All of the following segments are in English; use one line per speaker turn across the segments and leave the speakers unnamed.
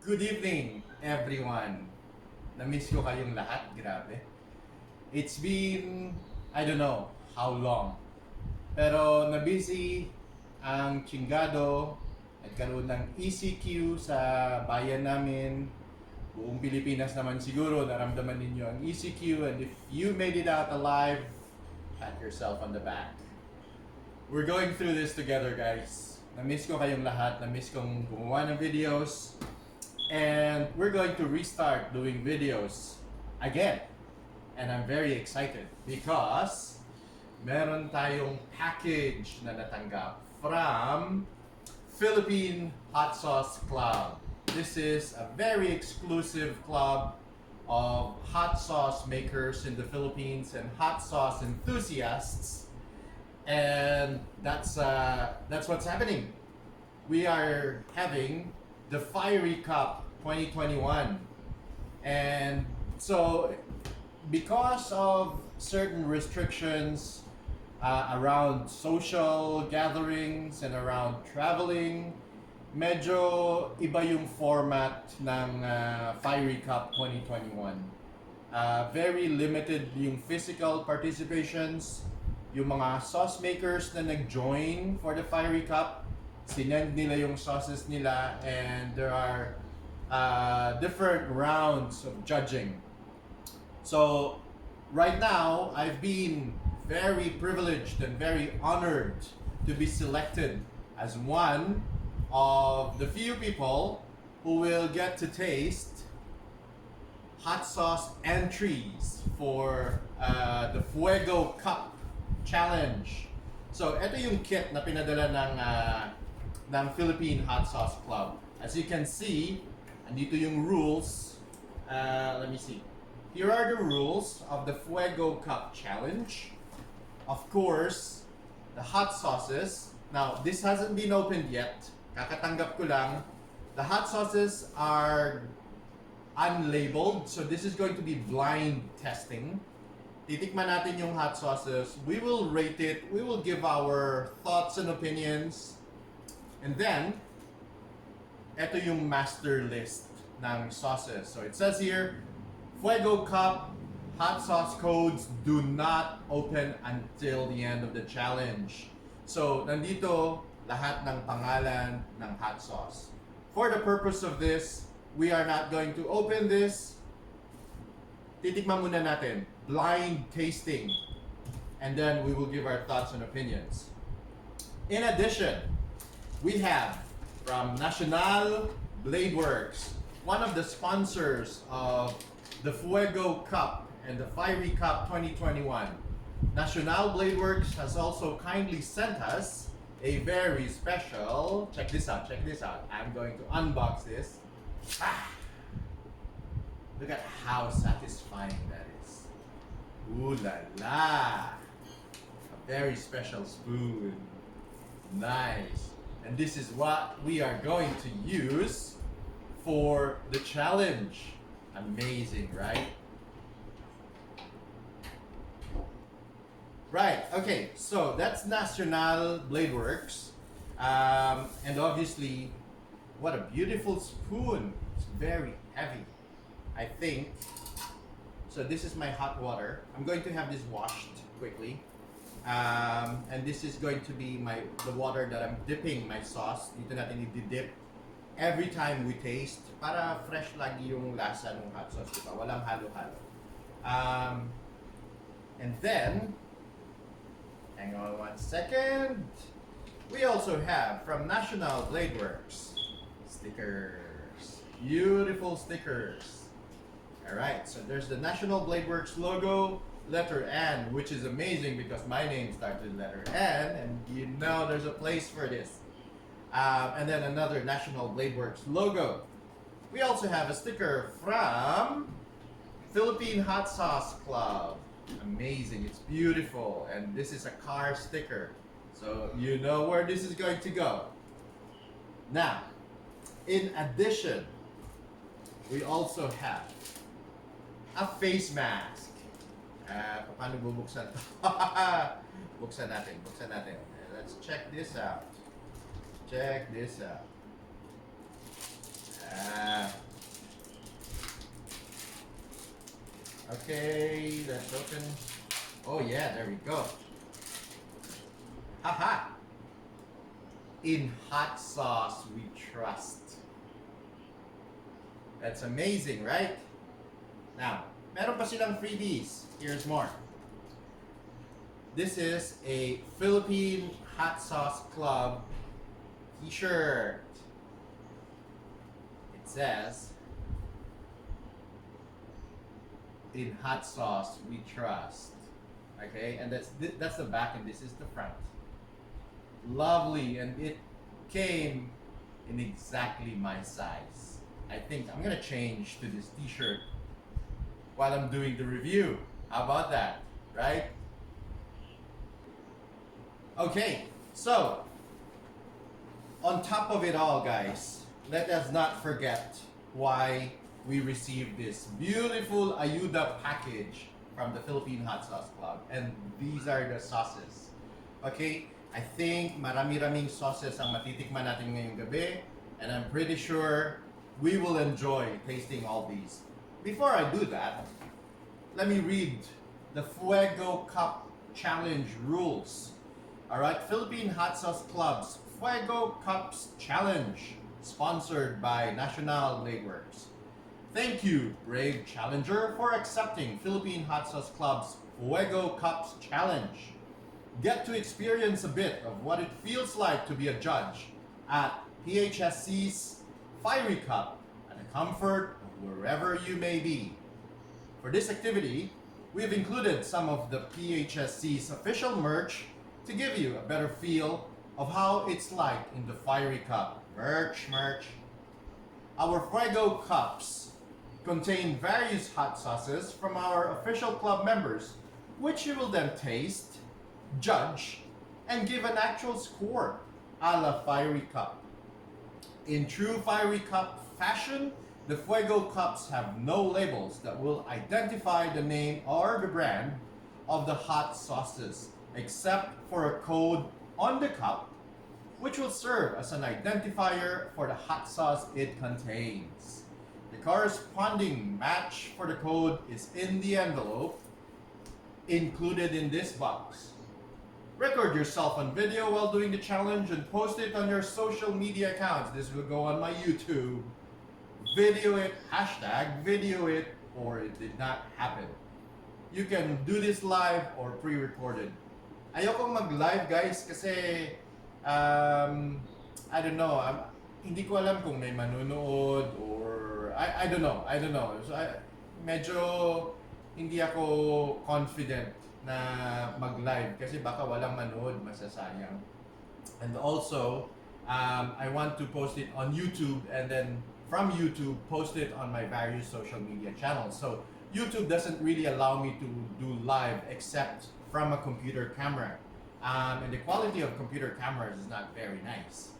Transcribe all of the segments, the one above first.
Good evening, everyone. Na-miss ko kayong lahat, grabe. It's been, I don't know how long. Pero na-busy ang Chingado, nagkaroon ng ECQ sa bayan namin. Buong Pilipinas naman siguro, naramdaman ninyo ang ECQ. And if you made it out alive, pat yourself on the back. We're going through this together, guys. Na-miss ko kayong lahat, na-miss kong gumawa ng videos. And we're going to restart doing videos again. And I'm very excited because meron tayong package na natanggap from Philippine Hot Sauce Club. This is a very exclusive club of hot sauce makers in the Philippines and hot sauce enthusiasts. And that's what's happening. We are having the Fiery Cup 2021. And so, because of certain restrictions around social gatherings and around traveling, medyo iba yung format ng Fiery Cup 2021. Very limited yung physical participations. Yung mga sauce makers na nag-join for the Fiery Cup, sinend nila yung sauces nila, and there are different rounds of judging. So right now, I've been very privileged and very honored to be selected as one of the few people who will get to taste hot sauce entries for the Fuego Cup Challenge. So ito yung kit na pinadala ng Philippine Hot Sauce Club. As you can see, andito yung rules. Let me see. Here are the rules of the Fuego Cup Challenge. Of course, the hot sauces. Now, this hasn't been opened yet. Kakatanggap ko lang. The hot sauces are unlabeled, so this is going to be blind testing. Titikman natin yung hot sauces. We will rate it. We will give our thoughts and opinions. And then, ito yung master list ng sauces. So it says here, Fuego Cup hot sauce codes do not open until the end of the challenge. So, nandito lahat ng pangalan ng hot sauce. For the purpose of this, we are not going to open this. Titikman muna natin. Blind tasting. And then we will give our thoughts and opinions. In addition, we have from National Blade Works, one of the sponsors of the Fuego Cup and the Fiery Cup 2021. National Blade Works has also kindly sent us a very special, check this out, I'm going to unbox this. Look at how satisfying that is. Ooh la la! A very special spoon. Nice. And this is what we are going to use for the challenge. Amazing, right? Right, okay, so that's National Blade Works. And obviously, what a beautiful spoon. It's very heavy. I think. So this is my hot water. I'm going to have this washed quickly. And this is going to be the water that I'm dipping my sauce. Dito natin i-dip every time we taste para fresh lagi yung lasa ng hot sauce, diba? Walang halo-halo. And then, hang on 1 second. We also have from National Blade Works stickers. Beautiful stickers. Alright, so there's the National Blade Works logo, letter N, which is amazing because my name starts with letter N, and you know there's a place for this. And then another National Blade Works logo. We also have a sticker from Philippine Hot Sauce Club. Amazing, it's beautiful, and this is a car sticker. So you know where this is going to go. Now, in addition, we also have a face mask. Paano bubuksan? Buksan natin. Let's check this out. Okay, let's open. Oh yeah, there we go. Haha! In hot sauce we trust. That's amazing, right? Now, meron pa silang freebies. Here's more. This is a Philippine Hot Sauce Club t-shirt. It says, in hot sauce we trust. Okay, and that's the back and this is the front. Lovely, and it came in exactly my size. I think I'm gonna change to this t-shirt while I'm doing the review. How about that, right? Okay, so on top of it all, guys, let us not forget why we received this beautiful ayuda package from the Philippine Hot Sauce Club. And these are the sauces. Okay, I think marami-raming sauces ang matitikman natin ngayong gabi. And I'm pretty sure we will enjoy tasting all these. Before I do that, let me read the Fuego Cup Challenge rules. Alright, Philippine Hot Sauce Club's Fuego Cups Challenge, sponsored by National Blade Works. Thank you, brave challenger, for accepting Philippine Hot Sauce Club's Fuego Cups Challenge. Get to experience a bit of what it feels like to be a judge at PHSC's Fiery Cup at the comfort of wherever you may be. For this activity, we have included some of the PHSC's official merch to give you a better feel of how it's like in the Fiery Cup. Merch. Our Fuego Cups contain various hot sauces from our official club members, which you will then taste, judge, and give an actual score a la Fiery Cup. In true Fiery Cup fashion, the Fuego Cups have no labels that will identify the name or the brand of the hot sauces, except for a code on the cup, which will serve as an identifier for the hot sauce it contains. The corresponding match for the code is in the envelope included in this box. Record yourself on video while doing the challenge and post it on your social media accounts. This will go on my YouTube. Video it, hashtag video it, or it did not happen. You can do this live or pre-recorded. Ayokong mag-live, guys, kasi I don't know. Hindi ko alam kung may manonood or I don't know. So medyo hindi ako confident na mag-live kasi baka walang manood, masasayang. And also, I want to post it on YouTube and then from YouTube post it on my various social media channels. So YouTube doesn't really allow me to do live except from a computer camera. And the quality of computer cameras is not very nice.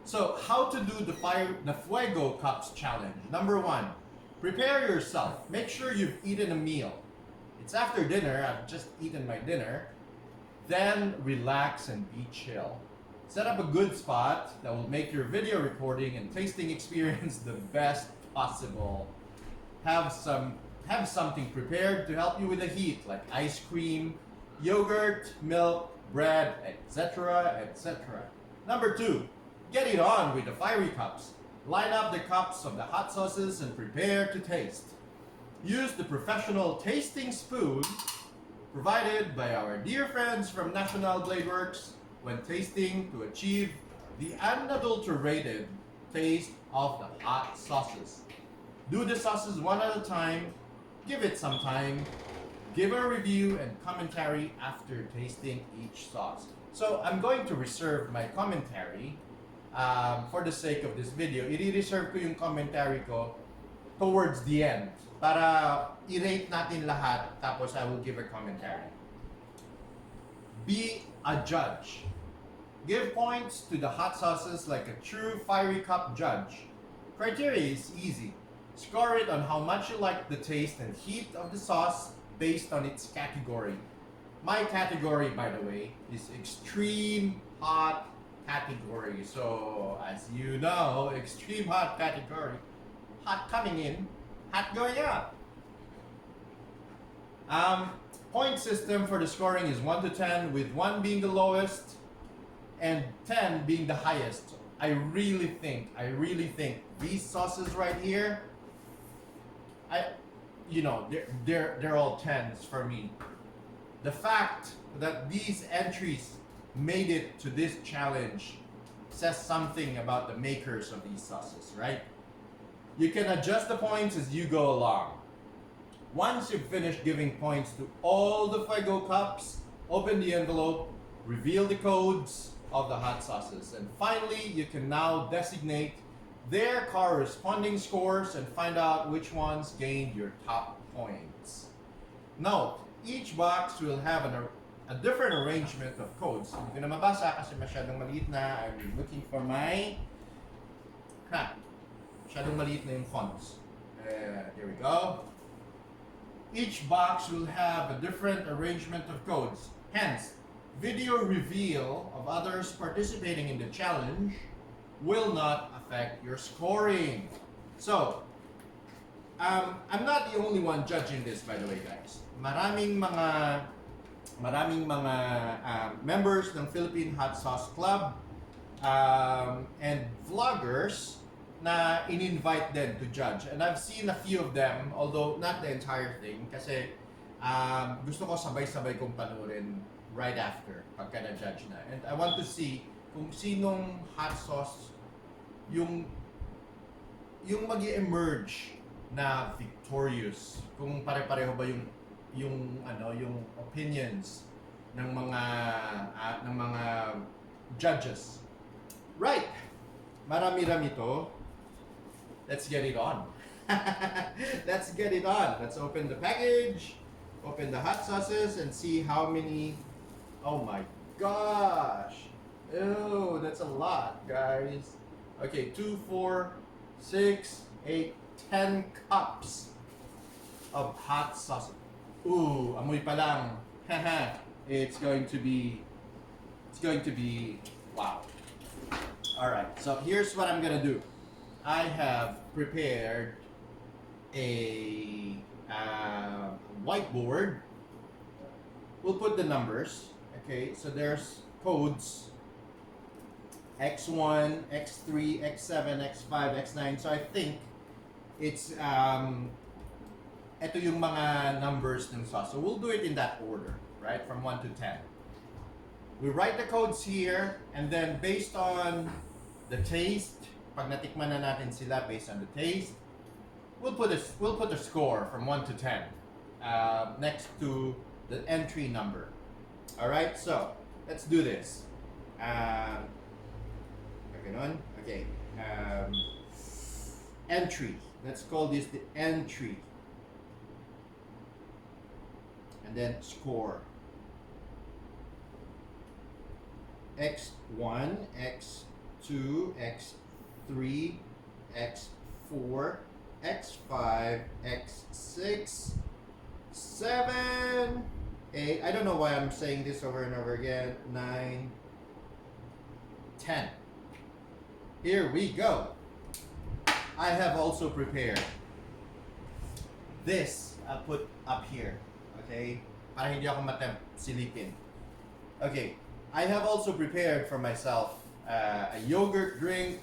So how to do the Fuego Cups challenge? Number 1, prepare yourself. Make sure you've eaten a meal. It's after dinner, I've just eaten my dinner. Then relax and be chill. Set up a good spot that will make your video recording and tasting experience the best possible. Have something prepared to help you with the heat, like ice cream, yogurt, milk, bread, etc. Number 2, get it on with the Fiery Cups. Line up the cups of the hot sauces and prepare to taste. Use the professional tasting spoon provided by our dear friends from National Blade Works when tasting to achieve the unadulterated taste of the hot sauces. Do the sauces one at a time, give it some time, give a review and commentary after tasting each sauce. So I'm going to reserve my commentary for the sake of this video. I-reserve ko yung commentary ko towards the end para i-rate natin lahat tapos I will give a commentary. Be a judge. Give points to the hot sauces like a true Fiery Cup judge. Criteria is easy. Score it on how much you like the taste and heat of the sauce based on its category. My category, by the way, is extreme hot category. So, as you know, extreme hot category. Hot coming in, hot going out. Um, Point system for the scoring is 1 to 10, with 1 being the lowest and 10 being the highest. I really think these sauces right here, they're all 10s for me. The fact that these entries made it to this challenge says something about the makers of these sauces, right? You can adjust the points as you go along. Once you've finished giving points to all the Fuego cups, open the envelope, reveal the codes of the hot sauces, and finally you can now designate their corresponding scores and find out which ones gained your top points. Note, each box will have a different arrangement of codes. Hindi ko na mabasa kasi masyadong maliit na. I'm looking for my... masyadong maliit na yung fonts. There we go. Each box will have a different arrangement of codes. Hence, video reveal of others participating in the challenge will not affect your scoring. So, I'm not the only one judging this, by the way, guys. Maraming mga members ng Philippine Hot Sauce Club and vloggers na in-invite them to judge. And I've seen a few of them, although not the entire thing, kasi gusto ko sabay-sabay kong panoorin right after pagka na-judge na. And I want to see kung sinong hot sauce yung magi-emerge na victorious. Kung pare-pareho ba yung opinions ng mga judges. Right. Marami-rami to. Let's get it on. Let's get it on. Let's open the package, open the hot sauces, and see how many. Oh my gosh. Ew, that's a lot, guys. Okay, 2, 4, 6, 8, 10 cups of hot sauce. Ooh, amoy pa lang. It's going to be wow. All right. So here's what I'm gonna do. I have prepared a whiteboard. We'll put the numbers. Okay, so there's codes X1, X3, X7, X5, X9. So I think it's ito yung mga numbers ng sauce. So we'll do it in that order, right? From 1 to 10. We write the codes here, and then based on the taste, pag natikman na natin sila based on the taste, we'll put a score from 1 to 10 next to the entry number. All right, so let's do this. Okay. Entry. Let's call this the entry. And then score. X1, X2, X3, X4, X5, X6, 7, 8. I don't know why I'm saying this over and over again. 9, 10. Here we go. I have also prepared this. I'll put up here. Okay? Para hindi ako silipin. Okay. I have also prepared for myself a yogurt drink.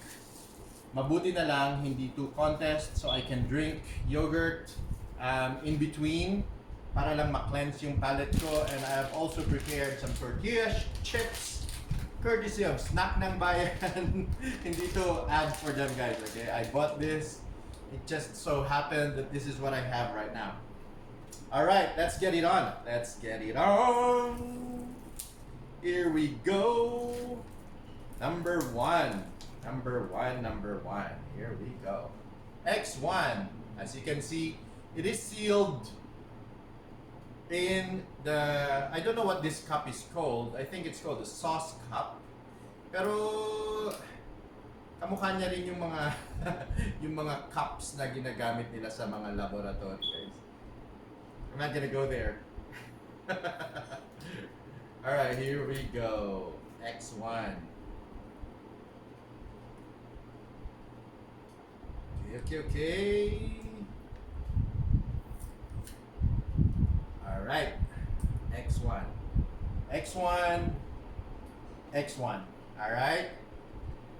Mabuti na lang, hindi to contest, so I can drink yogurt in between para lang ma-cleanse yung palate ko. And I have also prepared some tortilla chips, courtesy of Snack ng Bayan. Hindi to ad for them, guys, okay? I bought this. It just so happened that this is what I have right now. Alright, let's get it on. Let's get it on. Here we go. Number one. Here we go. X1. As you can see, it is sealed in the, I don't know what this cup is called. I think it's called the sauce cup. Pero kamukha niya rin yung mga yung mga cups na ginagamit nila sa mga laboratory, guys. I'm not gonna go there. Alright, here we go. X1. Okay. X1. X1. X1. Alright?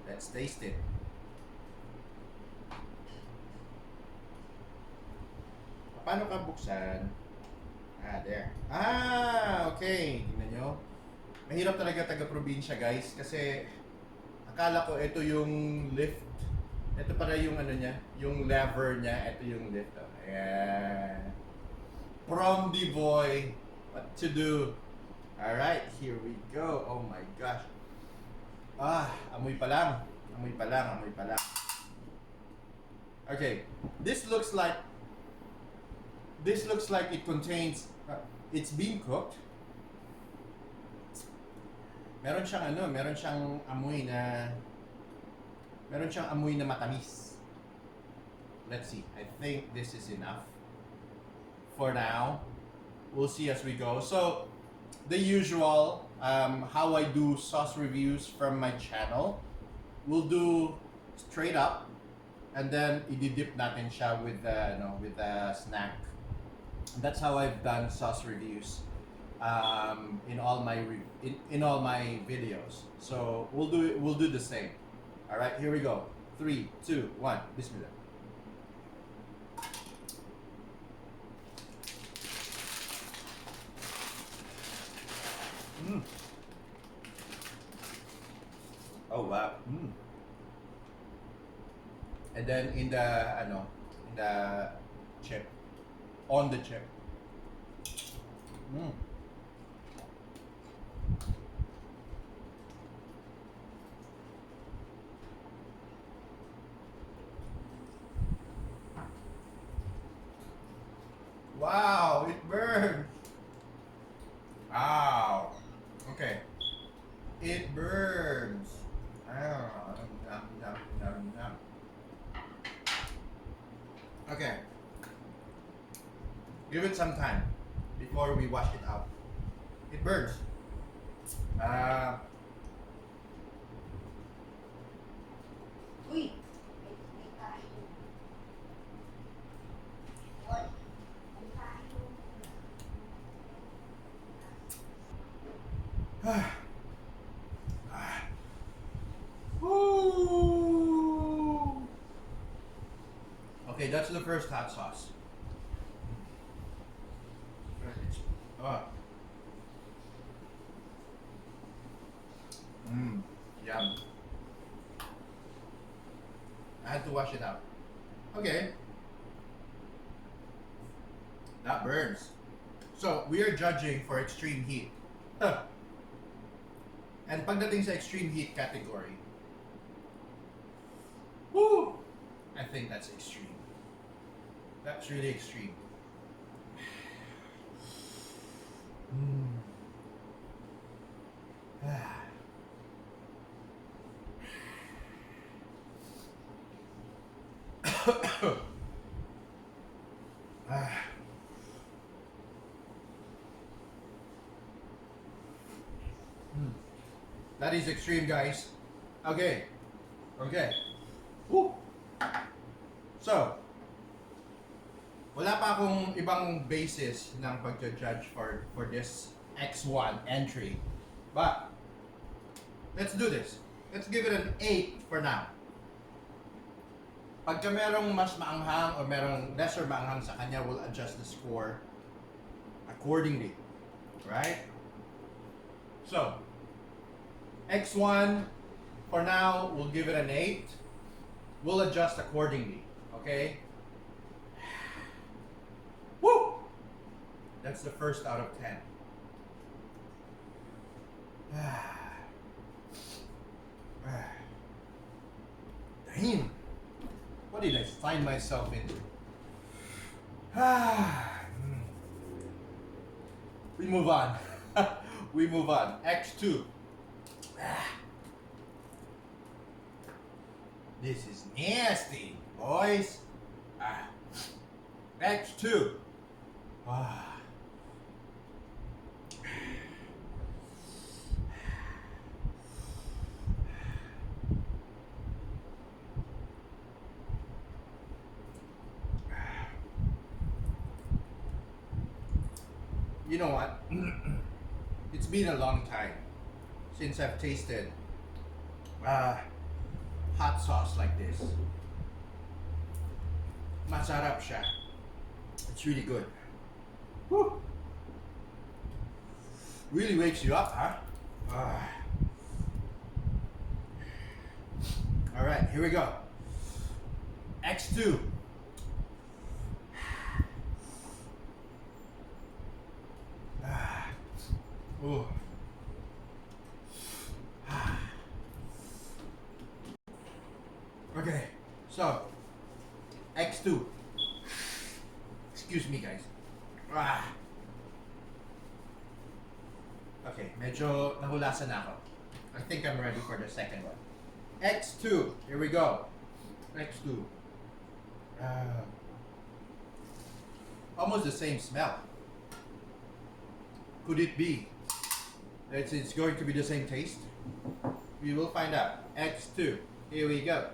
Let's taste it. Paano ka buksan? There. Okay. Tingnan nyo. Mahirap talaga taga-probinsya, guys. Kasi akala ko ito yung lift. Ito para yung ano niya, yung lever niya. Ito yung lift. Oh. Ayan. From the boy, what to do? Alright, here we go. Oh my gosh. Amoy pa lang. Amoy pa lang, amoy pa lang. Okay, this looks like it contains, it's being cooked. Meron siyang amoy na matamis. Let's see. I think this is enough for now. We'll see as we go. So, the usual how I do sauce reviews from my channel. We'll do straight up, and then i-dip natin siya with the snack. That's how I've done sauce reviews in all my videos. So we'll do the same. All right, here we go. 3, 2, 1. Bismillah. Oh wow. And then in the chip, on the chip. Wow, it burns. Wow. Okay. It burns. Okay. Give it some time before we wash it out. It burns.
Uy!
Woo! Okay, that's the first hot sauce. Yum. I had to wash it out. Okay. That burns. So, we are judging for extreme heat. And pagdating sa extreme heat category, woo! I think that's extreme. That's really extreme. That is extreme, guys. Okay. Woo! So, wala pa akong ibang basis ng pag-judge for this X1 entry. But, let's do this. Let's give it an 8 for now. Pagka merong mas maanghang or merong lesser maanghang sa kanya, we'll adjust the score accordingly. Right? So, X1, for now, we'll give it an 8. We'll adjust accordingly. Okay? Woo! That's the first out of 10. Damn. What did I find myself into? We move on. We move on. X2. This is nasty, boys. X2. You know what? It's been a long time since I've tasted hot sauce like this. Masarap siya. It's really good. Woo! Really wakes you up, huh? All right, here we go. X2. Ooh. Okay, so X2. Excuse me, guys. Okay, medyo nahulasan na ako. I think I'm ready for the second one. X2. Here we go. X2. Almost the same smell. Could it be? It's going to be the same taste? We will find out. X2. Here we go.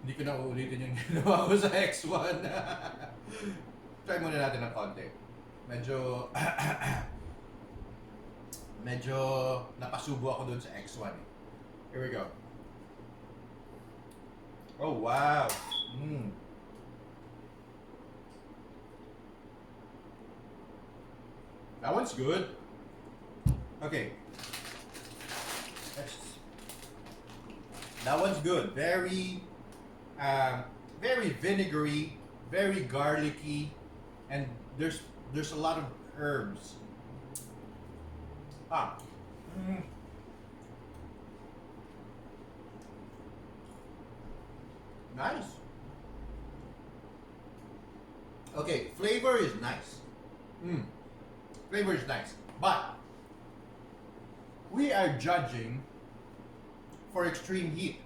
Hindi ko na uulitin yung ginawa ko sa X1. Try muna natin ng konti. Medyo medyo napasubo ako dun sa X1. Here we go. Oh wow. That one's good. Okay. That one's good. Very vinegary, very garlicky, and there's a lot of herbs. Nice. Okay, flavor is nice. Flavor is nice, but we are judging for extreme heat.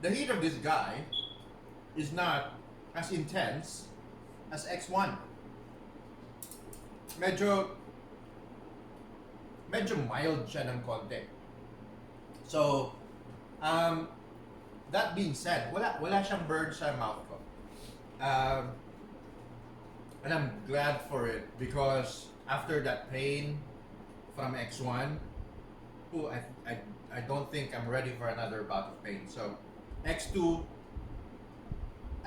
The heat of this guy is not as intense as X1. Medyo mild siya ng konti. So, that being said, wala siyang burn sa mouth ko. And I'm glad for it because after that pain from X1, I don't think I'm ready for another bout of pain. So X2,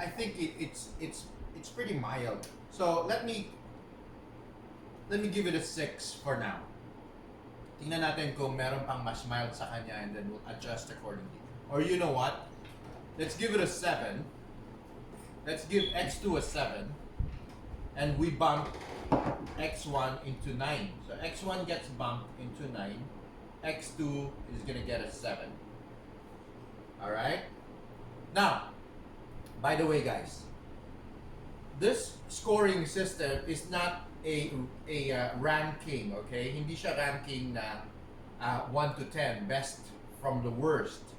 I think it's pretty mild. So let me give it a 6 for now. Tingnan natin kung meron pang mas mild sa kanya and then we'll adjust accordingly. Or you know what? Let's give it a 7. Let's give X2 a 7. And we bump X1 into 9. So X1 gets bumped into 9. X2 is gonna get a 7. Alright? Now, by the way guys, this scoring system is not a ranking, okay? Hindi siya ranking na 1 to 10, best from the worst.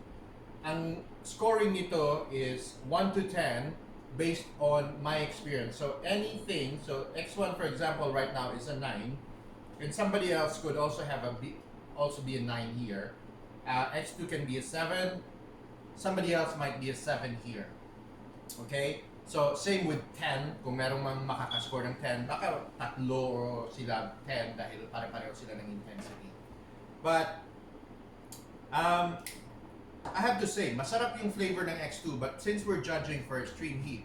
Ang scoring nito is 1 to 10 based on my experience. So anything, so X1 for example right now is a 9, and somebody else could also have also be a 9 here. X2 can be a 7, somebody else might be a 7 here. Okay? So same with 10, kung merong mang makakascore ng 10, baka tatlo sila 10 dahil pare-pareho sila ng intensity. But I have to say, masarap yung flavor ng X2, but since we're judging for extreme heat,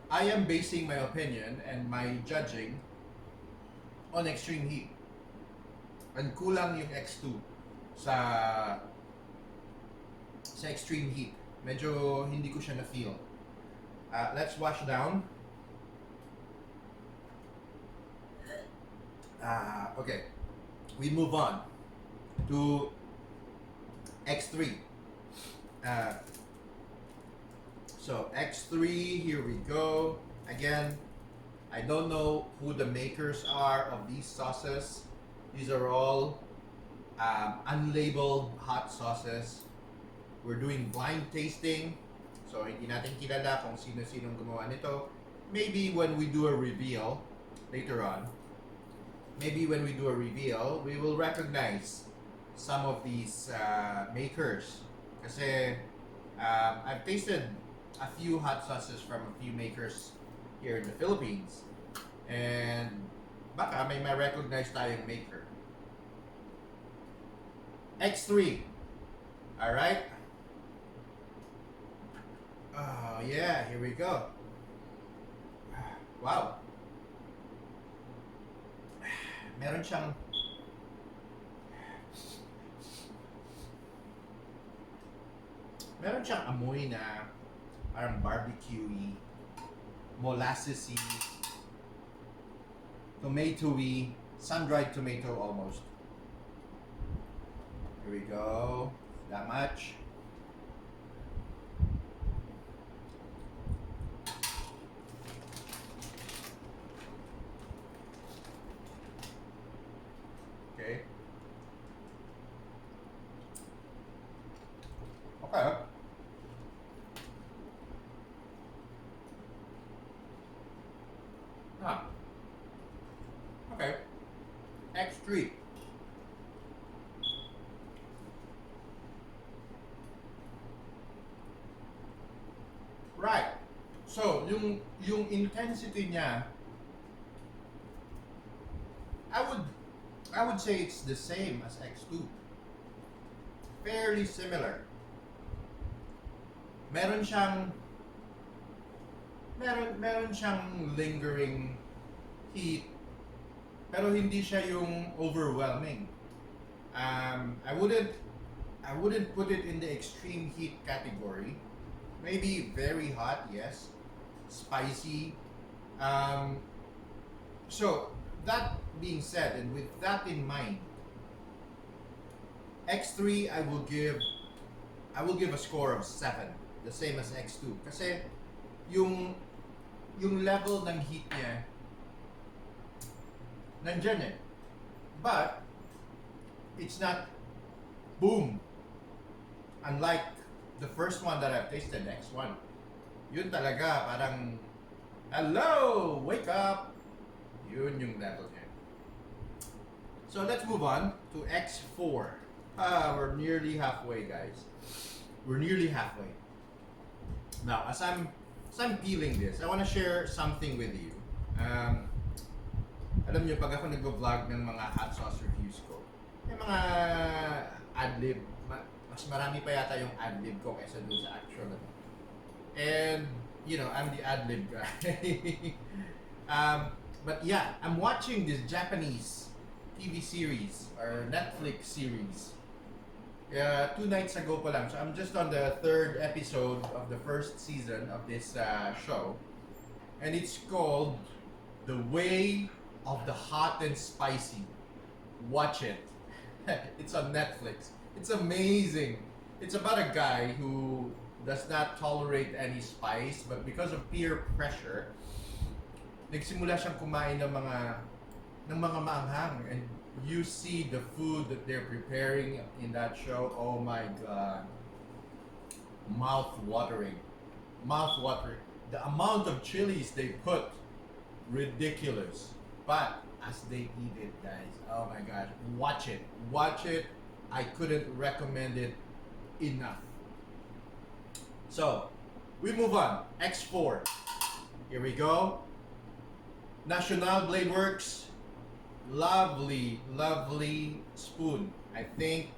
I am basing my opinion and my judging on extreme heat. And kulang yung X2 sa extreme heat. Medyo hindi ko siya na-feel. Let's wash down. Okay. We move on to X3. So X3, here we go. Again, I don't know who the makers are of these sauces. These are all unlabeled hot sauces. We're doing blind tasting. So hindi natin kilala kung sino-sinong gumawa nito. Maybe when we do a reveal later on, we will recognize some of these makers. Kasi I've tasted a few hot sauces from a few makers here in the Philippines. And baka may ma-recognize tayong maker. X3. Alright? Oh yeah, here we go. Wow. Meron siyang amoy na parang barbecue-y, molassesy, tomatoey, sun-dried tomato almost. Here we go. That much. Okay. Okay. Ah. Okay. X3. Right. So, yung intensity niya, I would say it's the same as X2. Fairly similar. Meron siyang lingering heat, pero hindi siya yung overwhelming. I wouldn't put it in the extreme heat category. Maybe very hot, yes. Spicy. So that being said, and with that in mind, X3 I will give a score of 7, the same as X2. Kasi yung level ng heat niya nandyan eh. But it's not boom. Unlike the first one that I've tasted, X1. Yun talaga, parang, hello, wake up. Yun yung level niya. So let's move on to X4. We're nearly halfway, guys. We're nearly halfway. Now, as I'm peeling this, I want to share something with you. Alam nyo, pag ako nag-vlog ng mga hot sauce reviews ko, may mga ad-lib, mas marami pa yata yung ad-lib ko kaysa doon sa actual. And, you know, I'm the ad-lib guy. But yeah, I'm watching this Japanese TV series or Netflix series. 2 nights ago pa lang. So I'm just on the 3rd episode of the first season of this show. And it's called The Way of the Hot and Spicy. Watch it. It's on Netflix. It's amazing. It's about a guy who does not tolerate any spice, but because of peer pressure, nagsimula siyang kumain ng mga maanghang, and you see the food that they're preparing in that show. Oh my god. Mouth-watering. The amount of chilies they put, ridiculous. But as they eat it, guys, oh my gosh, watch it. I couldn't recommend it enough. So we move on. X4. Here we go. National Blade Works. Lovely spoon. I think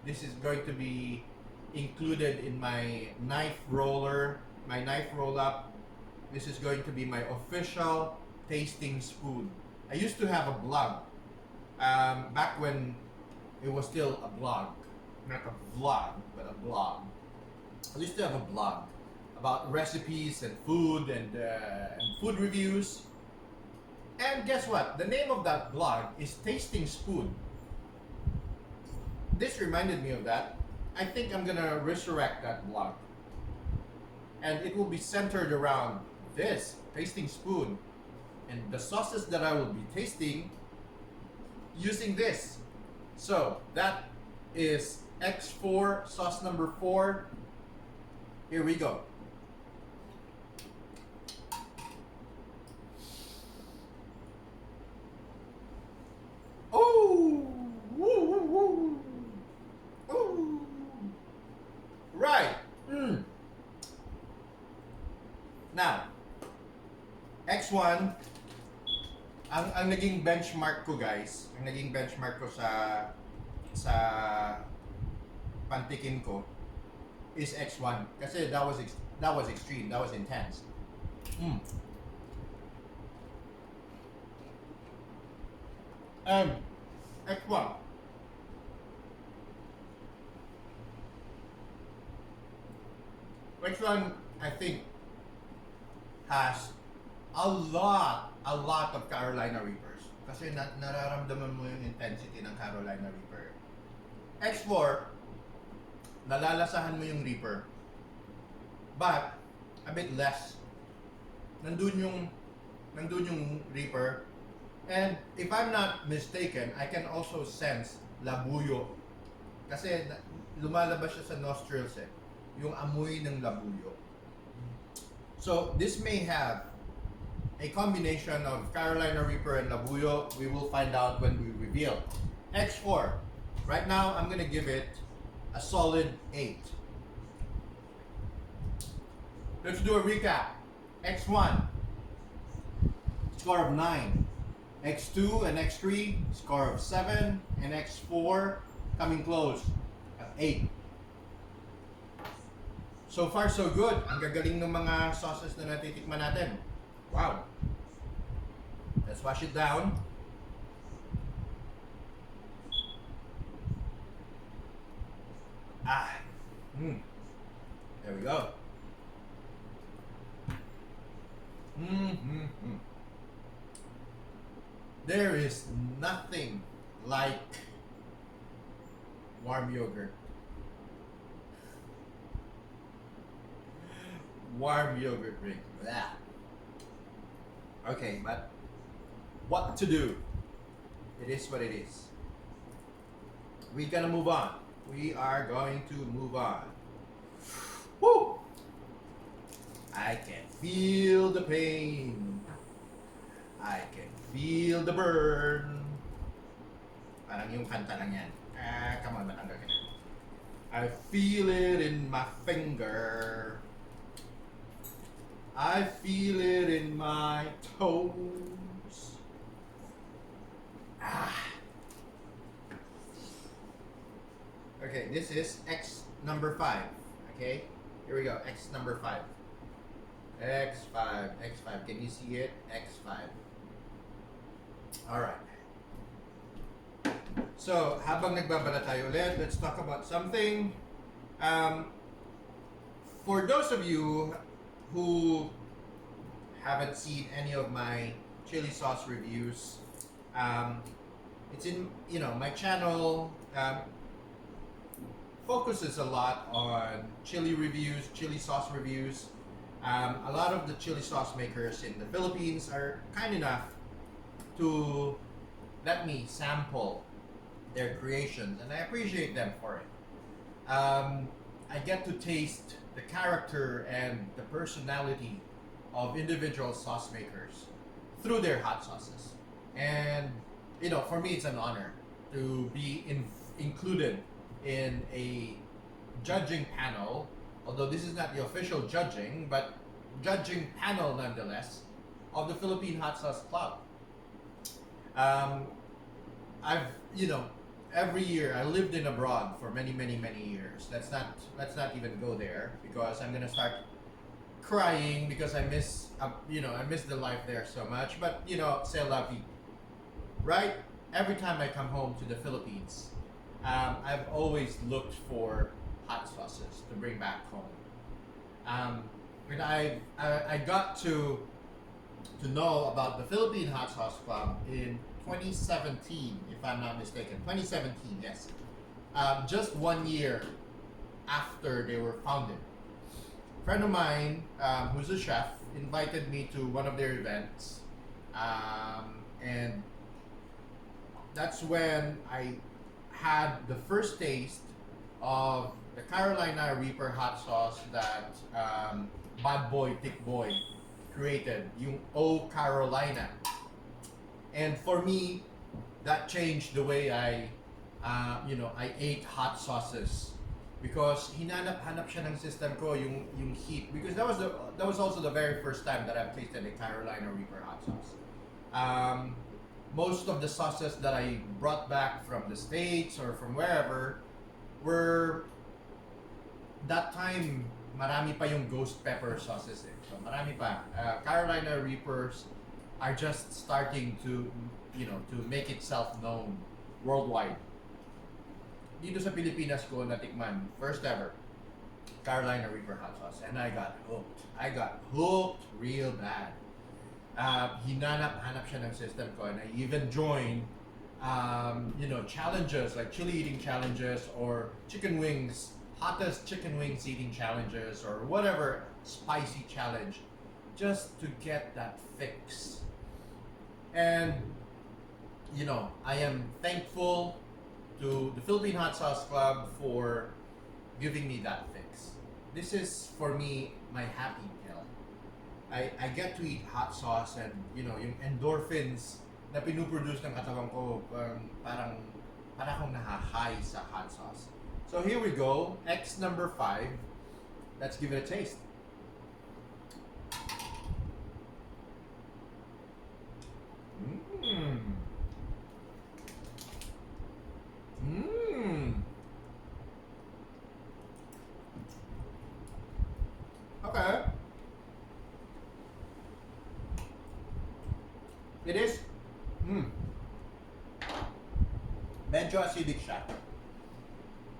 this is going to be included in my knife roller, my knife roll up. This is going to be my official tasting spoon. I used to have a blog back when it was still a blog, not a vlog, but a blog. I used to have a blog about recipes and food and food reviews. And guess what? The name of that blog is Tasting Spoon. This reminded me of that. I think I'm gonna resurrect that blog. And it will be centered around this, Tasting Spoon. And the sauces that I will be tasting using this. So, that is X4, sauce number 4. Here we go. Right. X1, ang naging benchmark ko guys, ang naging benchmark ko sa pantikin ko is X1 kasi that was extreme, that was intense. X1 X1 I think has a lot of Carolina Reapers kasi nararamdaman mo yung intensity ng Carolina Reaper. X4 nalalasahan mo yung Reaper but a bit less. Nandun yung Reaper, and if I'm not mistaken, I can also sense labuyo kasi lumalabas siya sa nostrils yung amoy ng labuyo. So this may have a combination of Carolina Reaper and labuyo. We will find out when we reveal. X4, right now I'm gonna give it a solid 8. Let's do a recap. X1, score of 9. X2 and X3, score of 7. And X4, coming close at 8. So far, so good. Ang gagaling ng mga sauces na natitikman natin. Wow. Let's wash it down. There we go. There is nothing like warm yogurt. Warm yogurt drink. Blah. Okay, but what to do? It is what it is. We're gonna move on. We are going to move on. Woo! I can feel the pain. I can feel the burn. Parang yung kanta lang yan. Come on, matanggal ka na. I feel it in my finger. I feel it in my toes. Okay, this is X number 5. Okay, here we go. X number 5. X5. X5. Can you see it? X5. Alright. So, habang nagbabala tayo ulit, let's talk about something. For those of you who haven't seen any of my chili sauce reviews, it's in, my channel focuses a lot on chili reviews, chili sauce reviews. A lot of the chili sauce makers in the Philippines are kind enough to let me sample their creations, and I appreciate them for it. I get to taste the character and the personality of individual sauce makers through their hot sauces. And, for me, it's an honor to be included in a judging panel, although this is not the official judging, but judging panel nonetheless, of the Philippine Hot Sauce Club. I've, every year I lived in abroad for many years. Let's not even go there because I'm gonna start crying because I miss the life there so much. But c'est la vie, right? Every time I come home to the Philippines, I've always looked for hot sauces to bring back home. When I got to know about the Philippine Hot Sauce Club in 2017, if I'm not mistaken. 2017, yes. Just 1 year after they were founded. A friend of mine, who's a chef, invited me to one of their events. And that's when I had the first taste of the Carolina Reaper hot sauce that Bad Boy Thick Boy created, yung O Carolina. And for me, that changed the way I ate hot sauces because hinanap-hanap siya ng system ko yung heat, because that was also the very first time that I've tasted a Carolina Reaper hot sauce. Most of the sauces that I brought back from the States or from wherever were that time marami pa yung ghost pepper sauces eh. So marami pa. Carolina Reapers are just starting to to make itself known worldwide. Dito sa Pilipinas ko natikman first ever Carolina Reaper hot sauce, and I got hooked. I got hooked real bad. Hinanap-hanap siya ng system ko, and I even joined challenges like chili eating challenges or chicken wings, hottest chicken wings eating challenges, or whatever spicy challenge, just to get that fix. And I am thankful to the Philippine Hot Sauce Club for giving me that fix. This is for me my happy pill. I get to eat hot sauce, and yung endorphins na pinuproduce ng katawan ko, parang akong naha-high sa hot sauce. So here we go, X number 5. Let's give it a taste. Okay. It is. Medyo acidic siya.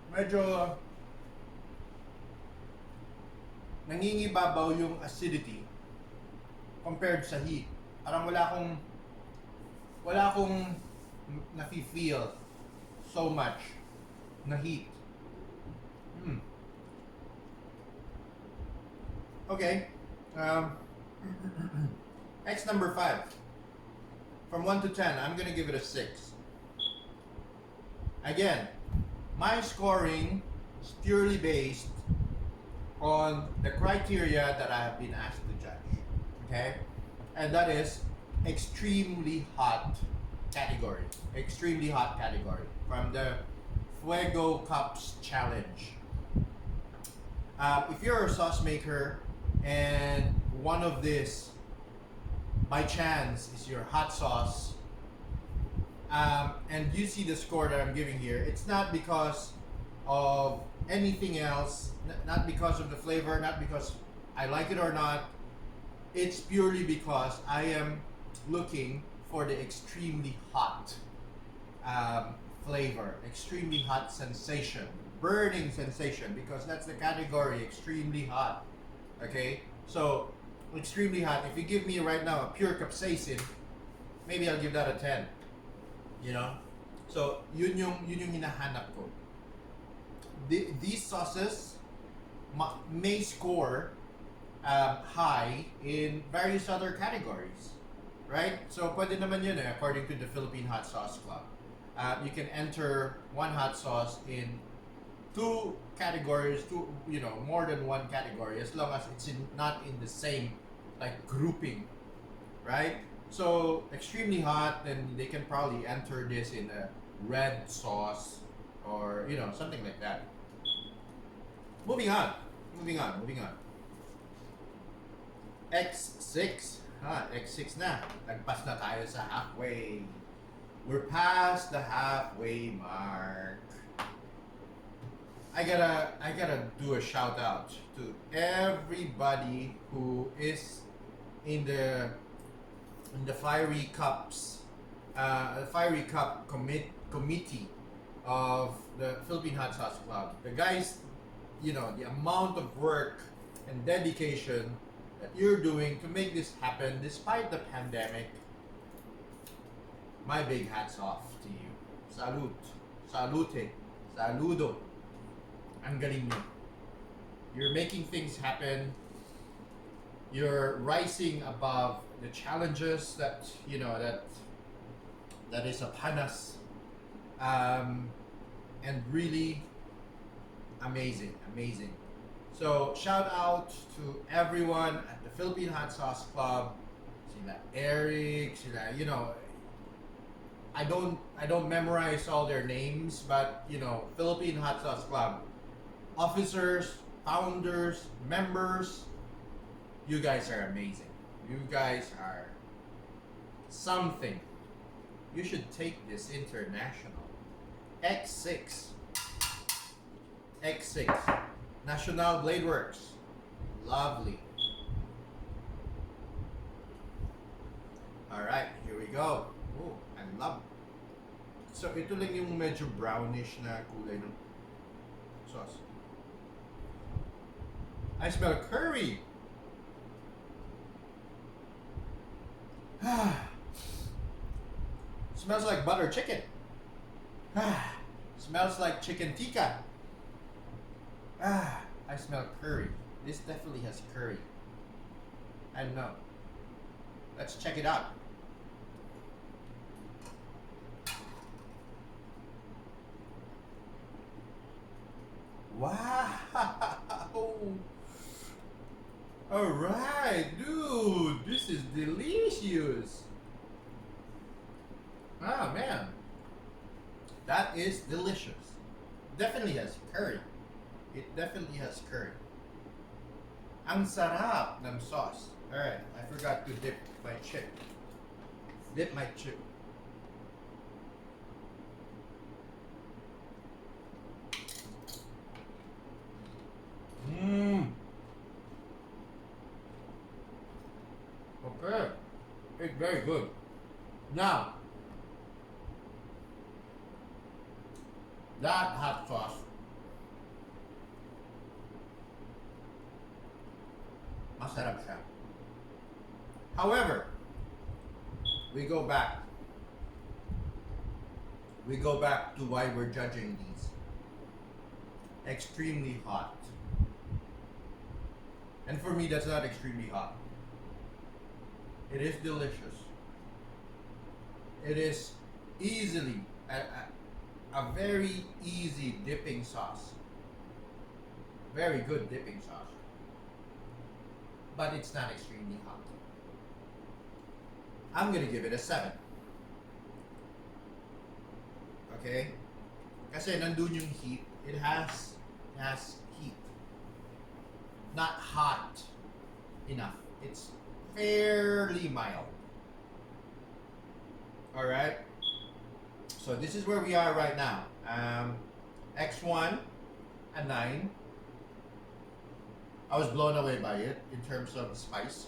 Medyo nangingibabaw yung acidity compared sa heat. Parang wala akong nafe-feel so much na heat. Okay. X number 5. From 1 to 10, I'm gonna give it a 6. Again, my scoring is purely based on the criteria that I have been asked to judge. Okay? And that is extremely hot category. Extremely hot category. From the Fuego Cups Challenge. If you're a sauce maker and one of this by chance is your hot sauce, and you see the score that I'm giving here, it's not because of anything else, not because of the flavor, not because I like it or not. It's purely because I am looking for the extremely hot flavor, extremely hot sensation, burning sensation, because that's the category, extremely hot. Okay, so extremely hot. If you give me right now a pure capsaicin, maybe I'll give that a 10. So yun yung hinahanap ko. These sauces may score high in various other categories, right? So pwede naman yun according to the Philippine Hot Sauce Club. You can enter one hot sauce in 2 categories, more than one category, as long as it's not in the same grouping, right? So extremely hot, then they can probably enter this in a red sauce or something like that. Moving on. X6. X6 na. Nagpas na tayo sa halfway. We're past the halfway mark. I gotta do a shout out to everybody who is in the Fiery Cups, Fiery Cup committee of the Philippine Hot Sauce Club. The guys, the amount of work and dedication that you're doing to make this happen despite the pandemic. My big hats off to you. Salute. Saludo. Ang galing nyo. You're making things happen. You're rising above the challenges that that is upon us, and really amazing. So shout out to everyone at the Philippine Hot Sauce Club. Sila Eric, I don't memorize all their names, but Philippine Hot Sauce Club, officers, founders, members, you guys are amazing. You guys are something. You should take this international. X6. X6. National Blade Works. Lovely. Alright, here we go. Oh, I love. So, ito lang yung medyo brownish na kulay ng sauce. I smell curry. Smells like butter chicken. Smells like chicken tikka. I smell curry. This definitely has curry. I don't know. Let's check it out. Wow. Alright, dude. This is delicious. Ah, man. That is delicious. Definitely has curry. It definitely has curry. Ang sarap ng sauce. Alright, I forgot to dip my chip. Dip my chip. Mmm. Okay. It's very good. Now, that hot sauce masarap siya. However, we go back to why we're judging these. Extremely hot. And for me, that's not extremely hot. It is delicious. It is easily a very easy dipping sauce. Very good dipping sauce. But it's not extremely hot. I'm gonna give it a 7. Okay? Kasi nandun yung heat. It has heat. Not hot enough. It's fairly mild. Alright? So this is where we are right now. X1, a 9. I was blown away by it in terms of spice.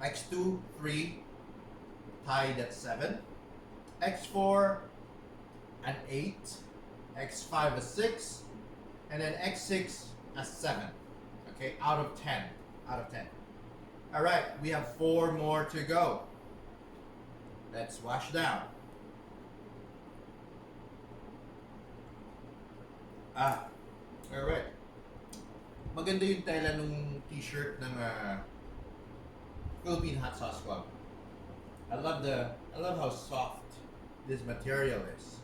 X2, 3, tied at 7. X4, an 8. X5, a 6. And then X6, a 7. Okay, out of 10. Out of 10. Alright, we have 4 more to go. Let's wash down. Alright. Maganda yung tela nung t-shirt ng Philippine Hot Sauce Club. I love how soft this material is.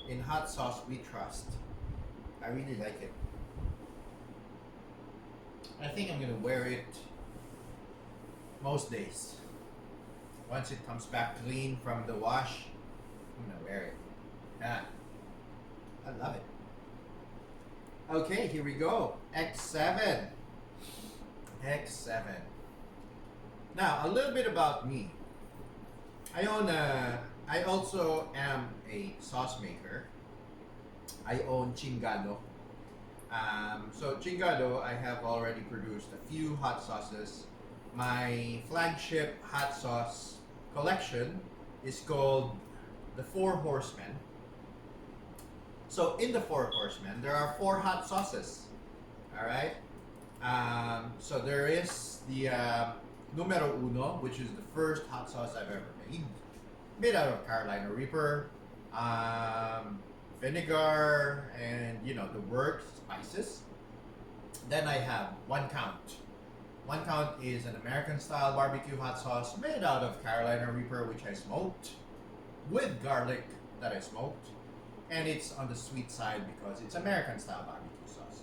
In hot sauce we trust. I really like it. I think I'm gonna wear it most days. Once it comes back clean from the wash, I'm gonna wear it. Yeah. I love it. Okay, here we go. X7. X7. Now, a little bit about me. I also am a sauce maker. I own Chingado. So Chingado, I have already produced a few hot sauces. My flagship hot sauce collection is called the 4 Horsemen. So in the 4 Horsemen, there are 4 hot sauces. All right. So there is the numero uno, which is the first hot sauce I've ever made out of Carolina Reaper, vinegar, and the works, spices. Then I have One Count. One Count is an American style barbecue hot sauce made out of Carolina Reaper, which I smoked with garlic that I smoked. And it's on the sweet side because it's American style barbecue sauce.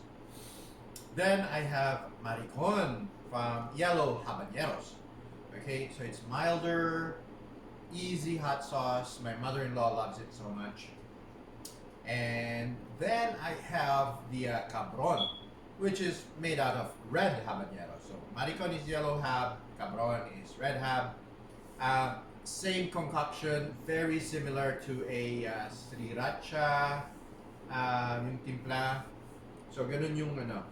Then I have Maricon from Yellow Habaneros. Okay, so it's milder, easy hot sauce. My mother-in-law loves it so much. And then I have the cabron, which is made out of red habanero. So maricon is yellow hab, cabron is red hab. Same concoction, very similar to a sriracha, yung timpla. So ganun yung ano.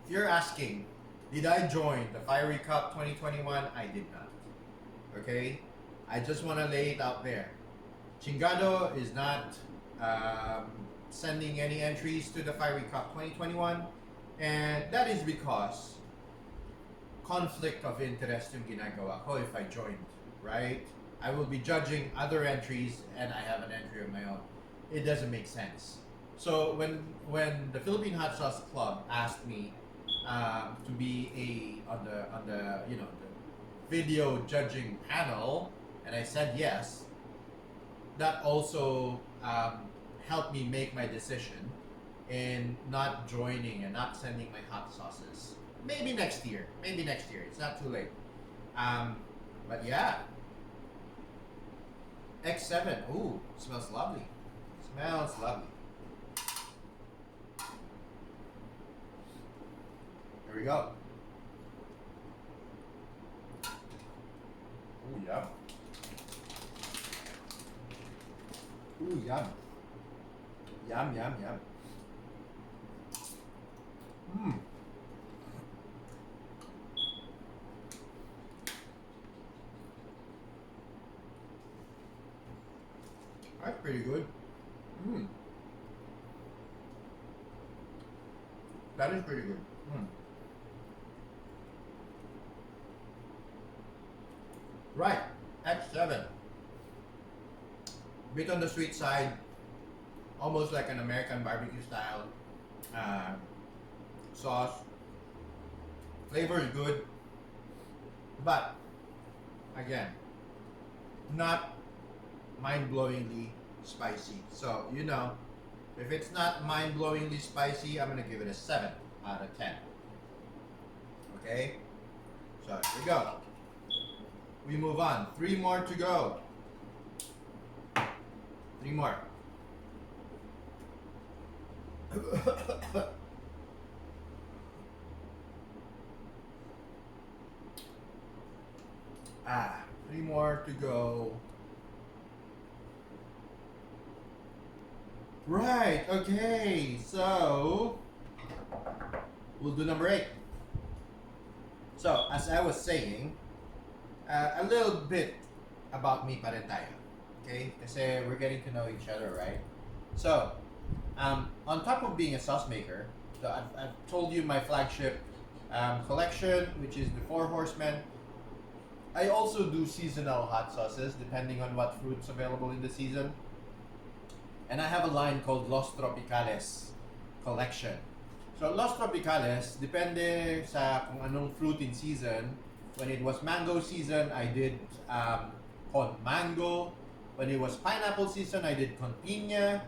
If you're asking, did I join the Fiery Cup 2021? I did not. Okay? I just want to lay it out there. Chingado is not sending any entries to the Fiery Cup 2021, and that is because conflict of interest yung ginagawa ko if I joined, right? I will be judging other entries and I have an entry of my own. It doesn't make sense. So when the Philippine Hot Sauce Club asked me to be on the the video judging panel, and I said yes, that also helped me make my decision in not joining and not sending my hot sauces. Maybe next year. It's not too late. But yeah. X7. Ooh, smells lovely. Smells lovely. Here we go. Ooh, yum. Ooh, yum. Yum, yum, yum. Mmm. That's pretty good. Mmm. That is pretty good. Mmm. Right, X7. Bit on the sweet side, almost like an American barbecue style sauce. Flavor is good, but again, not mind-blowingly spicy. So if it's not mind-blowingly spicy, I'm gonna give it a 7 out of 10. Okay, so here we go. We move on. 3 more to go. 3 more. Ah, 3 more to go. Right, okay, so we'll do number 8. So, as I was saying, a little bit about me pa rin tayo. Okay? Kasi we're getting to know each other, right? So, on top of being a sauce maker, so I've told you my flagship collection, which is the Four Horsemen. I also do seasonal hot sauces depending on what fruit's available in the season. And I have a line called Los Tropicales collection. So Los Tropicales, depende sa kung anong fruit in season. When it was mango season, I did con mango. When it was pineapple season, I did con piña.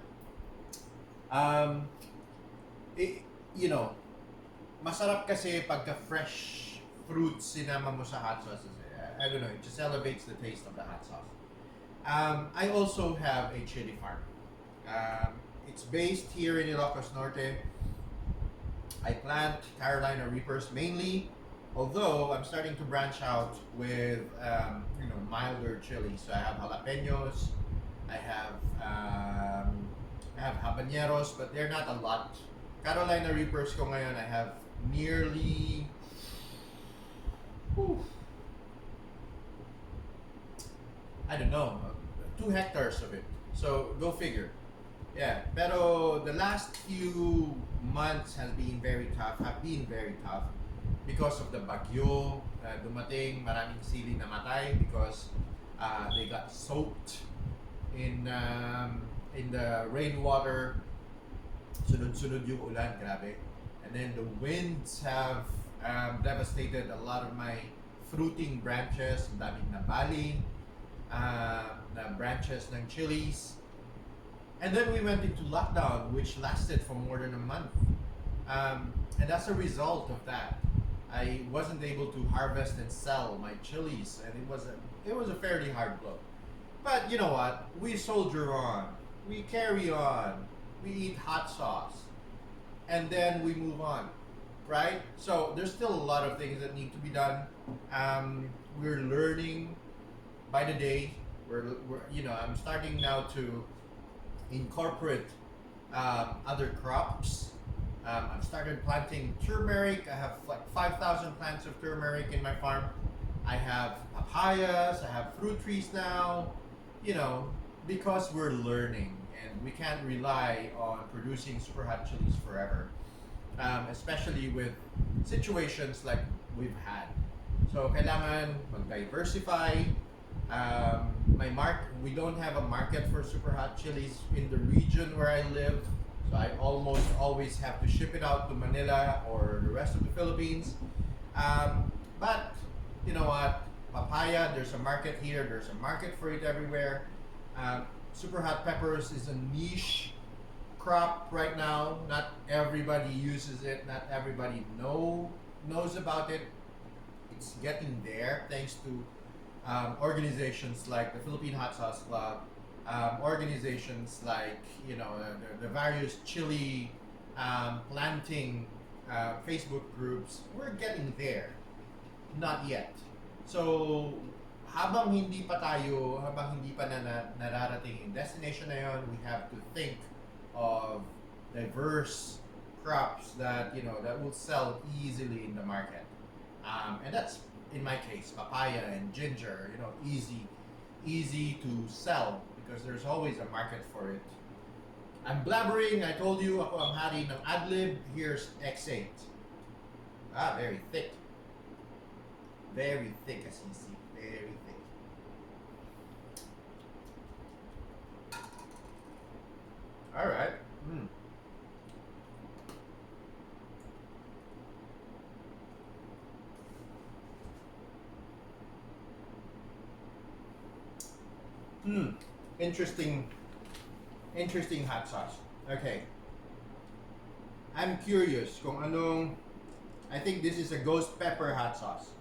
Masarap kasi pagka fresh fruits sinama mo sa hot sauces. I don't know, it just elevates the taste of the hot sauce. I also have a chili farm. It's based here in Ilocos Norte. I plant Carolina Reapers mainly, although I'm starting to branch out with milder chilies. So I have jalapenos, I have habaneros, but they're not a lot. Carolina Reapers ko ngayon, I have nearly I don't know, 2 hectares of it. So go figure. Yeah, pero the last few months have been very tough because of the bagyo. Dumating, maraming sili namatay because they got soaked in the rainwater. Sunod-sunod yung ulan, grabe. And then the winds have devastated a lot of my fruiting branches. Ang daming nabali na branches ng chilies. And then we went into lockdown, which lasted for more than a month. And as a result of that, I wasn't able to harvest and sell my chilies, and it was a fairly hard blow. But you know what? We soldier on. we carry on. We eat hot sauce. And then we move on. Right? So there's still a lot of things that need to be done. We're learning by the day. I'm starting now to incorporate other crops. I've started planting turmeric. I have like 5,000 plants of turmeric in my farm. I have papayas. I have fruit trees now. You know, because we're learning and we can't rely on producing super hot chilies forever, especially with situations like we've had. So kailangan mag-diversify. We don't have a market for super hot chilies in the region where I live. So I almost always have to ship it out to Manila or the rest of the Philippines. But you know what? Papaya, there's a market here. There's a market for it everywhere. Super hot peppers is a niche crop right now. Not everybody uses it. Not everybody knows about it. It's getting there thanks to organizations like the Philippine Hot Sauce Club, organizations like the various chili planting Facebook groups. We're getting there, not yet. So habang hindi pa nararating yung destination na yun, we have to think of diverse crops that that will sell easily in the market. And that's in my case, papaya and ginger, easy to sell because there's always a market for it. I'm blabbering. I told you ako ang hari ng adlib. Here's X8. Very thick. Very thick as you see. Very thick. All right. Interesting hot sauce. Okay. I'm curious kung anong. I think this is a ghost pepper hot sauce.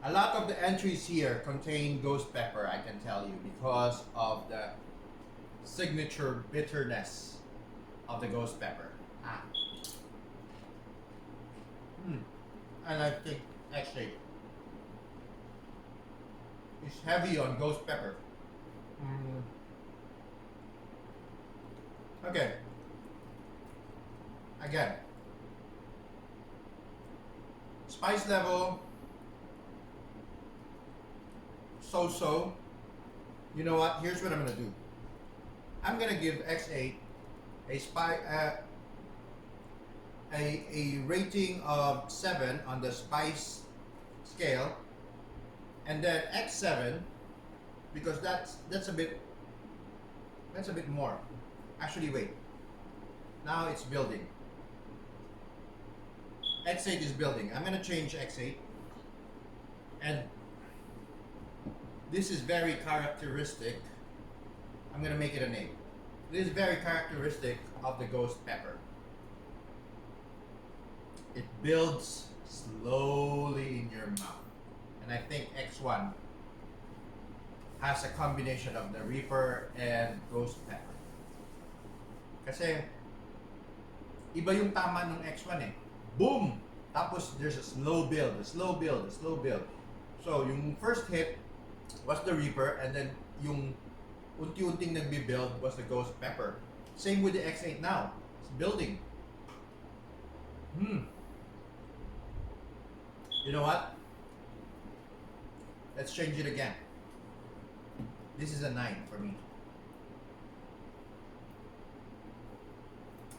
A lot of the entries here contain ghost pepper, I can tell you, because of the signature bitterness of the ghost pepper. And I think actually it's heavy on ghost pepper. Okay. Again, spice level so. You know what? Here's what I'm gonna do. I'm gonna give X8 a rating of 7 on the spice scale, and then X7 because that's a bit more. Actually, wait. Now it's building. X8 is building. I'm gonna change X8, and this is very characteristic. I'm gonna make it a name. This is very characteristic of the ghost pepper. It builds slowly in your mouth. And I think X1 has a combination of the Reaper and ghost pepper. Kasi iba yung tama ng X1 eh. Boom! Tapos there's a slow build. So yung first hit was the Reaper, and then yung unti-unting nagbi-build was the ghost pepper. Same with the X8 now. It's building. You know what? Let's change it again. This is a 9 for me.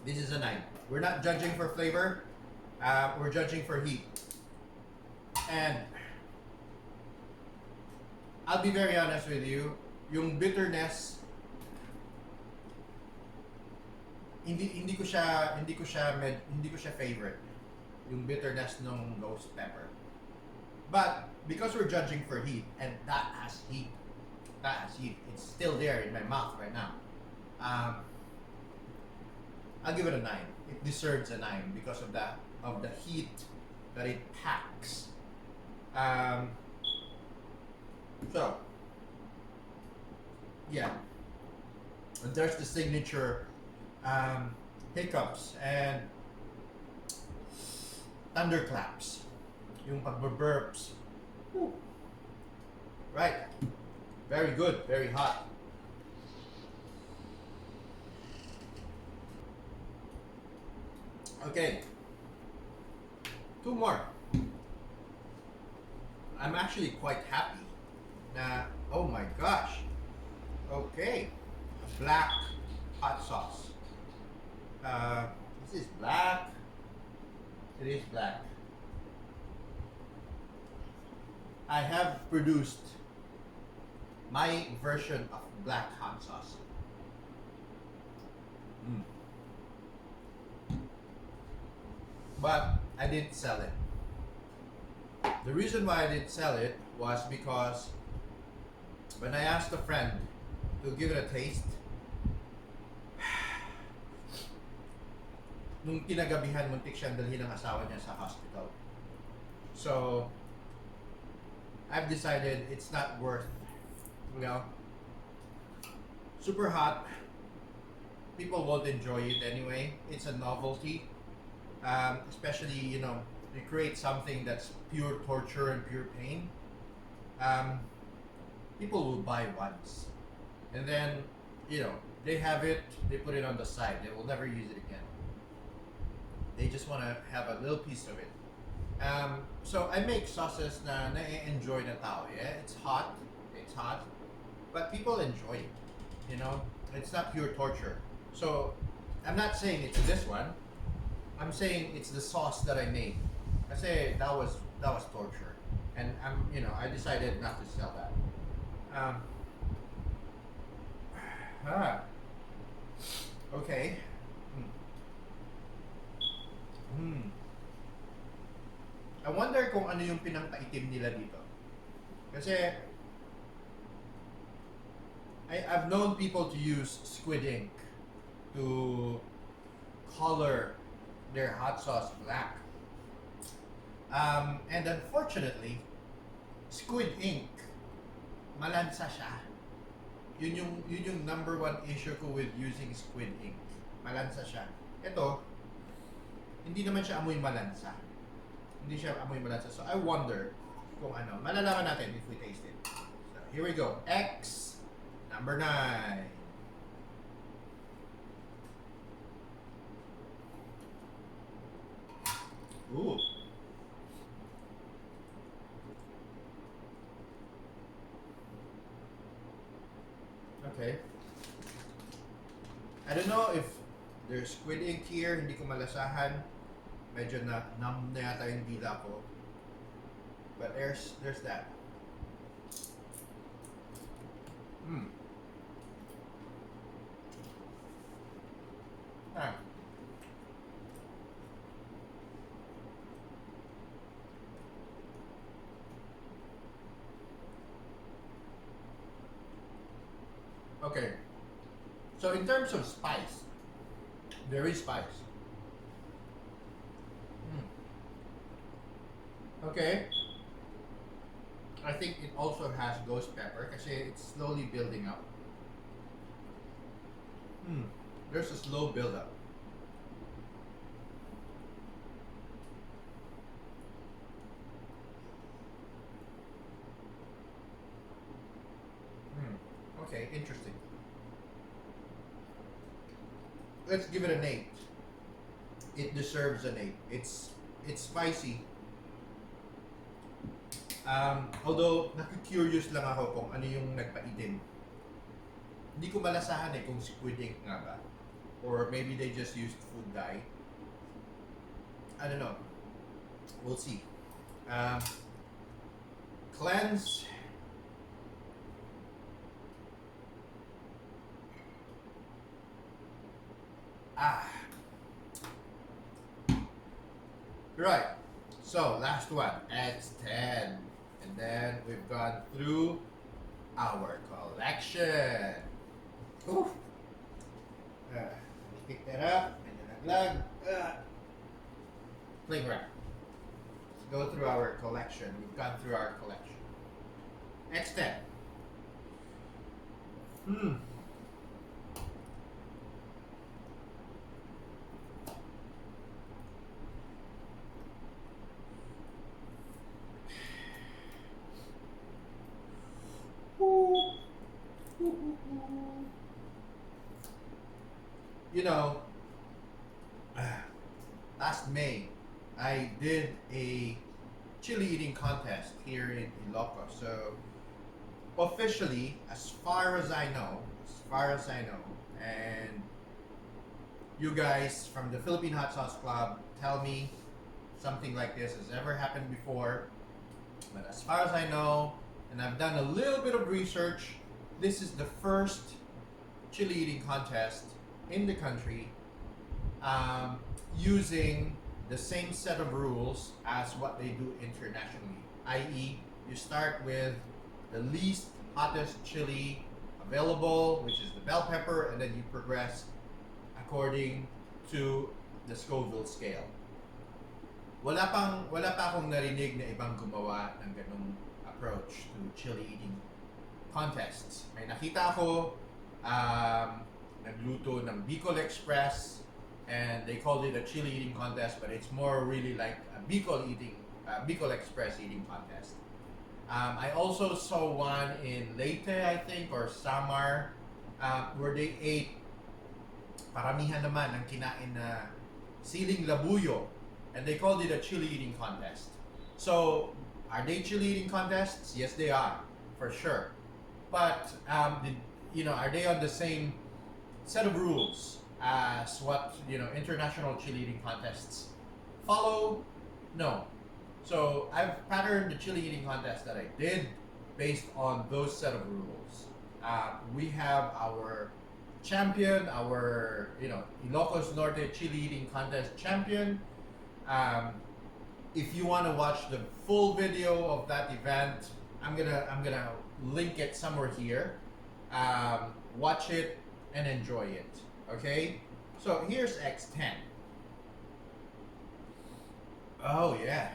This is a 9. We're not judging for flavor. We're judging for heat. And I'll be very honest with you. Yung bitterness, hindi ko siya favorite. Yung bitterness ng ghost pepper. But because we're judging for heat, and that has heat. It's still there in my mouth right now. I'll give it a 9. It deserves a 9 because of the heat that it packs. So, yeah. And there's the signature hiccups and thunderclaps. Yung pagburps. Woo. Right. Very good. Very hot. Okay. Two more. I'm actually quite happy. Oh my gosh. Okay. Black hot sauce. This is black. It is black. I have produced my version of black hot sauce. Mm. But I didn't sell it. The reason why I didn't sell it was because when I asked a friend to give it a taste, nung kinagabihan, muntik siyang dalhin ng asawa niya sa hospital. So, I've decided it's not worth, super hot. People won't enjoy it anyway. It's a novelty. Especially, you create something that's pure torture and pure pain. People will buy once. And then, they have it, they put it on the side. They will never use it again. They just want to have a little piece of it. So I make sauces na na-enjoy na tao. Yeah, it's hot, but people enjoy it. It's not pure torture. So I'm not saying it's this one. I'm saying it's the sauce that I made. I say that was torture, and I decided not to sell that. Okay. I wonder kung ano yung pinangkaitim nila dito. Kasi I've known people to use squid ink to color their hot sauce black. And unfortunately, squid ink, malansa siya. Yun yung number one issue ko with using squid ink. Malansa siya. Ito, hindi naman siya amoy malansa. So I wonder kung ano. Malalaman natin if we taste it. So here we go. X number 9. Ooh. Okay. I don't know if there's squid ink here, hindi ko malasahan. Medyo numb na yata yung dila ko. But there's that. Ah. Okay. So in terms of spice, there is spice. Okay. I think it also has ghost pepper kasi it's slowly building up. There's a slow build up. Okay, interesting. Let's give it an 8. It deserves an 8. It's spicy. Although, naku-curious lang ako kung ano yung nagpaitim. Hindi ko malasahan kung squid ink nga ba. Or maybe they just used food dye. I don't know. We'll see. Cleanse. Right. So, last one. X10. And then we've gone through our collection. Oof. Pick that up. And then naglag. Cling wrap. Let's go through our collection. We've gone through our collection. X10. you know, last May, I did a chili eating contest here in Ilocos. So officially, as far as I know, and you guys from the Philippine Hot Sauce Club tell me something like this has ever happened before. But as far as I know, and I've done a little bit of research, this is the first chili eating contest in the country using the same set of rules as what they do internationally. I.e., you start with the least hottest chili available, which is the bell pepper, and then you progress according to the Scoville scale. Wala pa akong narinig na ibang gumawa ng ganung approach to chili eating contests. May nakita ako nagluto ng Bicol Express, and they called it a chili eating contest, but it's more really like a Bicol Express eating contest. I also saw one in Leyte, I think, or Samar, where they ate, paramihan naman ang kinain na siling labuyo, and they called it a chili eating contest. So, are they chili eating contests? Yes, they are, for sure. But, are they on the same set of rules as what, international chili eating contests follow? No. So, I've patterned the chili eating contest that I did based on those set of rules. We have our champion, our Ilocos Norte chili eating contest champion. If you want to watch the full video of that event, I'm gonna link it somewhere here. Watch it and enjoy it. Okay. So here's X10. Oh yeah.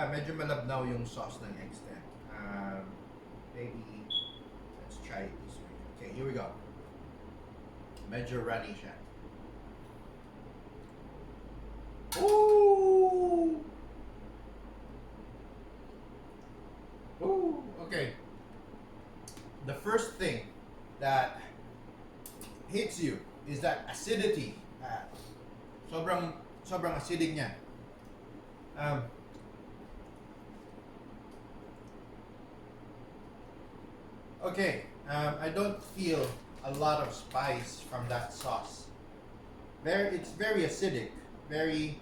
Medyo malabnaw yung sauce ng X10. Maybe let's try it this way. Okay, here we go. Medyo runny siya. Ooh! Ooh, okay. The first thing that hits you is that acidity. Sobrang acidic niya. Okay, I don't feel a lot of spice from that sauce. It's very acidic, very.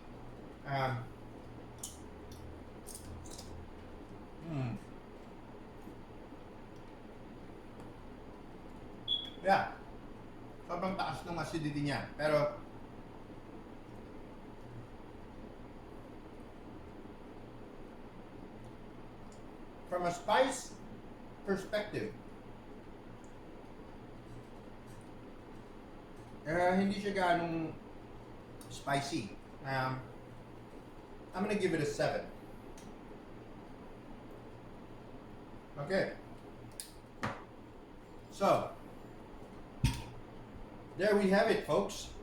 Yeah, sobrang taas ng acidity niya. Pero from a spice perspective, hindi siya ganong spicy. I'm gonna give it a 7. Okay. So, there we have it, folks.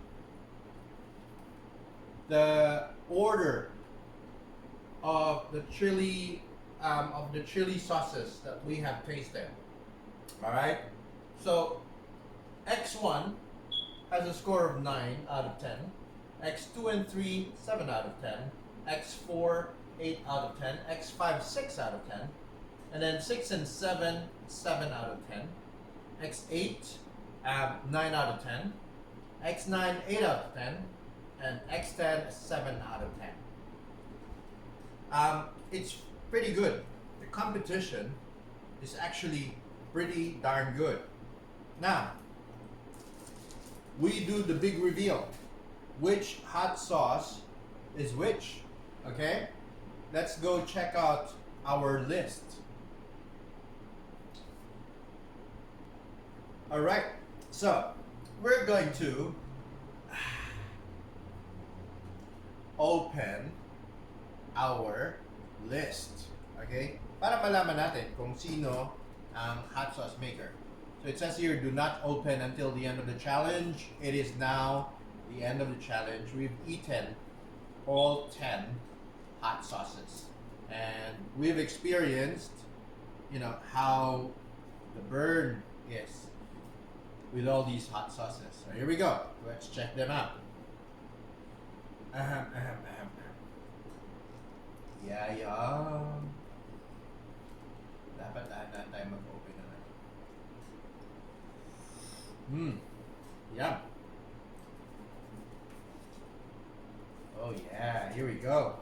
The order of the chili sauces that we have tasted. All right. So, X1 has a score of 9 out of 10. X2 and 3, 7 out of 10. X4, 8 out of 10. X5, 6 out of 10. And then 6 and 7, 7 out of 10. X8, 9 out of 10. X9, 8 out of 10. And X10, 7 out of 10. It's pretty good. The competition is actually pretty darn good. Now, we do the big reveal. Which hot sauce is which? Okay? Let's go check out our list. Alright, so we're going to open our list. Okay? Para malaman natin kung sino ang hot sauce maker. So it says here, do not open until the end of the challenge. It is now the end of the challenge. We've eaten all 10 hot sauces. And we've experienced, how the burn is with all these hot sauces. So here we go. Let's check them out. Ahem, ahem, ahem. Yeah. Dapat dahan tayo mag-open naman. Yum. Oh yeah, here we go.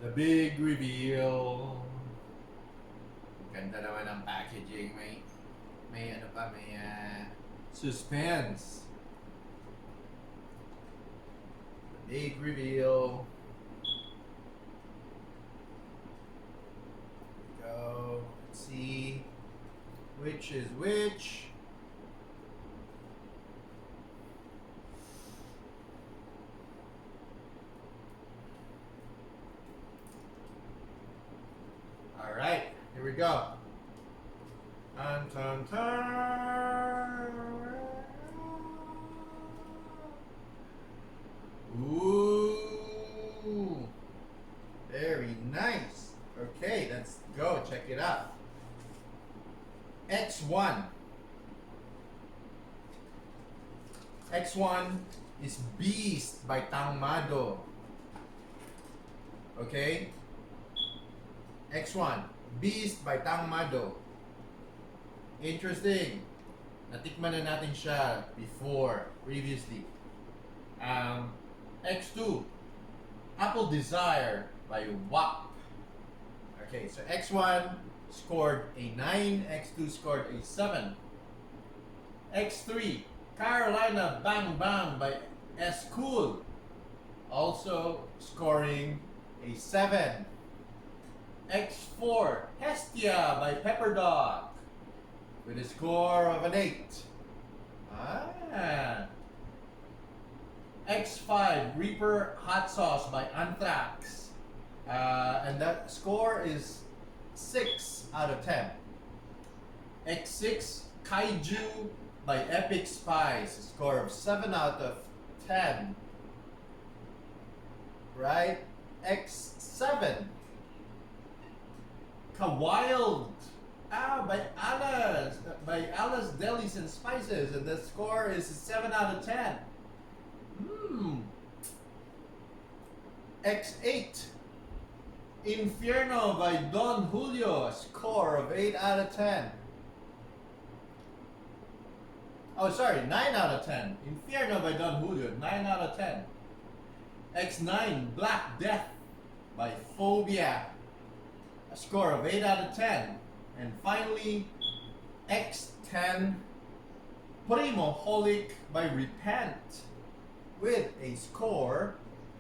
The big reveal. Ganda naman ang packaging. May suspense. The big reveal. Go. Let's see which is which. All right, here we go. Dun, dun, dun. Ooh, very nice. Okay, let's go check it out. X1. X1 is Beast by Tangmado. Okay? X1, Beast by Tangmado. Interesting. Natikman na natin siya previously. X2, Apple Desire by WAP. Okay, so X1 scored a 9, X2 scored a 7. X3, Carolina Bang Bang by S Cool, also scoring a 7. X4, Hestia by Pepper Dog with a score of an 8. X5, Reaper Hot Sauce by Anthrax. And that score is 6 out of 10. X6, Kaiju by Epic Spice, a score of 7 out of 10. Right? X7, Kawild by Alice Delis and Spices, and the score is 7 out of 10. X8, Infierno by Don Julio, a score of 8 out of 10. Oh, sorry, 9 out of 10. Infierno by Don Julio, 9 out of 10. X9, Black Death by Phobia, a score of 8 out of 10. And finally, X10, Primoholic by Repent, with a score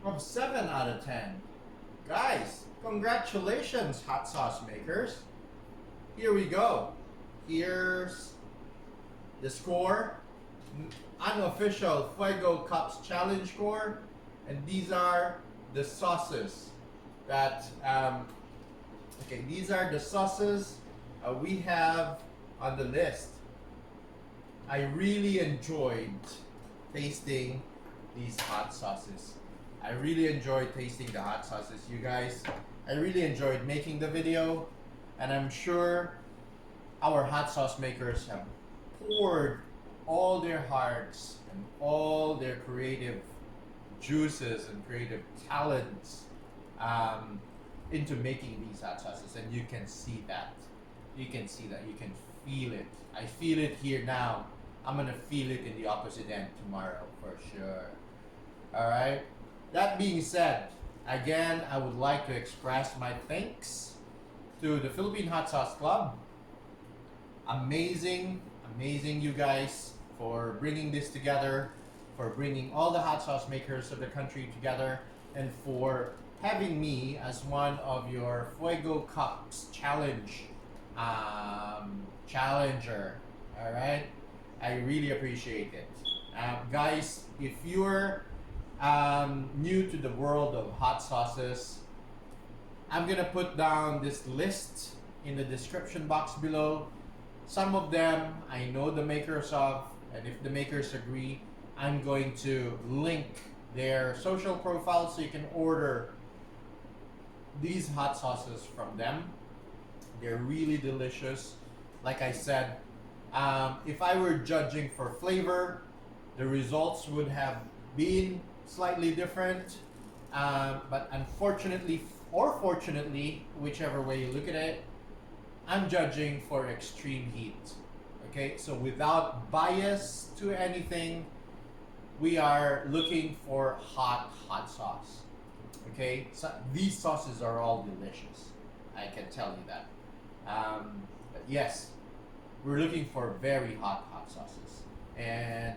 of 7 out of 10. Guys, congratulations, hot sauce makers. Here we go. Here's the score, unofficial Fuego Cups challenge score, and these are the sauces that these are the sauces we have on the list. I really enjoyed tasting these hot sauces. I really enjoyed tasting the hot sauces, you guys. I really enjoyed making the video, and I'm sure our hot sauce makers have poured all their hearts and all their creative juices and creative talents into making these hot sauces, and you can see that. You can see that. You can feel it. I feel it here now. I'm gonna feel it in the opposite end tomorrow for sure. All right. That being said, again, I would like to express my thanks to the Philippine Hot Sauce Club. Amazing you guys for bringing this together, for bringing all the hot sauce makers of the country together, and for having me as one of your Fuego Cups challenger. All right, I really appreciate it, guys. If you're new to the world of hot sauces, I'm gonna put down this list in the description box below. Some of them I know the makers of, and if the makers agree, I'm going to link their social profiles so you can order these hot sauces from them. They're really delicious. Like I said, if I were judging for flavor, the results would have been slightly different. But unfortunately, or fortunately, whichever way you look at it, I'm judging for extreme heat. Okay, so without bias to anything, we are looking for hot sauce. Okay, so these sauces are all delicious. I can tell you that. But yes, we're looking for very hot sauces, and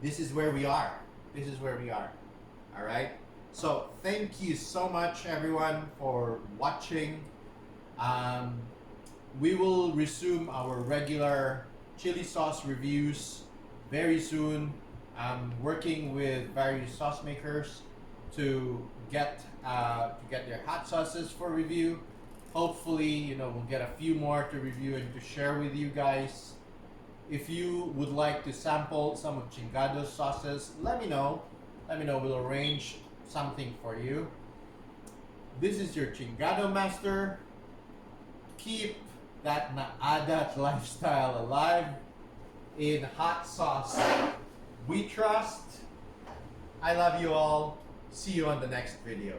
this is where we are. This is where we are. All right. So thank you so much, everyone, for watching. We will resume our regular chili sauce reviews very soon. I'm working with various sauce makers to get their hot sauces for review. Hopefully, we'll get a few more to review and to share with you guys. If you would like to sample some of Chingado's sauces, let me know. Let me know. We'll arrange something for you. This is your Chingado master. Keep that naadat lifestyle alive in hot sauce. We trust. I love you all. See you on the next video.